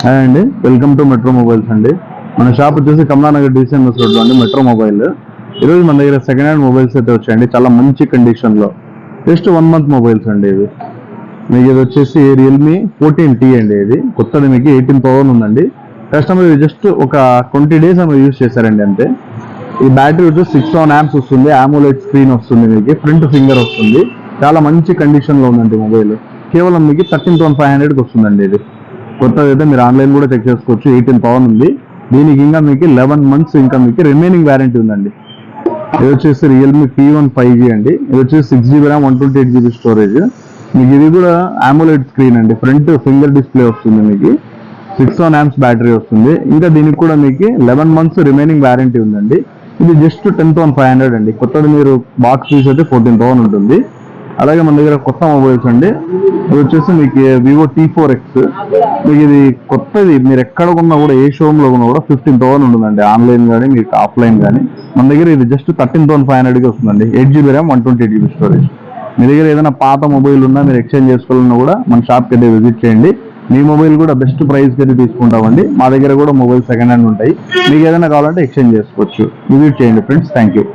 Hi అండి, welcome to metro mobiles అండి. మన షాప్ వచ్చేసి కమలానగర్ డిసిఎంఎస్ రోడ్లో అండి, మెట్రో మొబైల్. ఈరోజు మన దగ్గర సెకండ్ హ్యాండ్ మొబైల్స్ అయితే వచ్చాయండి, చాలా మంచి కండిషన్లో. జస్ట్ 1 month మొబైల్స్ అండి ఇవి. మీకు ఇది వచ్చేసి రియల్మీ 14T అండి. ఇది కొత్తది, మీకు 18,000 ఉందండి. కస్టమర్ ఇది జస్ట్ ఒక 20 days ఏమో యూజ్ చేశారండి అంతే. ఈ బ్యాటరీ వచ్చేసి 6 amps వస్తుంది, AMOLED స్క్రీన్ వస్తుంది, మీకు ఫ్రంట్ ఫింగర్ వస్తుంది. చాలా మంచి కండిషన్లో ఉందండి మొబైల్. కేవలం మీకు 13,500కి వస్తుందండి ఇది. కొత్తది అయితే మీరు ఆన్లైన్ కూడా చెక్ చేసుకోవచ్చు. 18,000 ఉంది. దీనికి ఇంకా మీకు 11 months ఇంకా మీకు రిమైనింగ్ వారంటీ ఉందండి. ఇది వచ్చేసి రియల్మీ P1 5G అండి. ఇది వచ్చేసి 6GB RAM 128GB స్టోరేజ్. మీకు ఇది కూడా AMOLED స్క్రీన్ అండి, ఫ్రంట్ ఫింగర్ డిస్ప్లే వస్తుంది, మీకు 6 amps బ్యాటరీ వస్తుంది. ఇంకా దీనికి కూడా మీకు 11 months రిమైనింగ్ వారంటీ ఉందండి. ఇది జస్ట్ 10,500 అండి. కొత్తది మీరు బాక్స్ ఫీస్ అయితే 14,000 ఉంటుంది. అలాగే మన దగ్గర కొత్త మొబైల్స్ అండి. ఇది వచ్చేసి మీకు వివో T4X. మీకు ఇది కొత్తది, మీరు ఎక్కడ కొన్నా కూడా, ఏ షోరూమ్ లో కొన్నా కూడా 15,000 ఉంటుందండి. ఆన్లైన్ కానీ మీకు ఆఫ్లైన్ కానీ. మన దగ్గర ఇది జస్ట్ 13,500కి వస్తుందండి. 8GB RAM 128GB storage. మీ దగ్గర ఏదైనా పాత మొబైల్ ఉన్నా, మీరు ఎక్స్చేంజ్ చేసుకోవాలన్నా కూడా మన షాప్కి అయితే విజిట్ చేయండి. మీ మొబైల్ కూడా బెస్ట్ ప్రైస్కి అయితే తీసుకుంటామండి. మా దగ్గర కూడా మొబైల్ సెకండ్ హ్యాండ్ ఉంటాయి. మీకు ఏదైనా కావాలంటే ఎక్స్చేంజ్ చేసుకోవచ్చు. విజిట్ చేయండి ఫ్రెండ్స్. Thank you.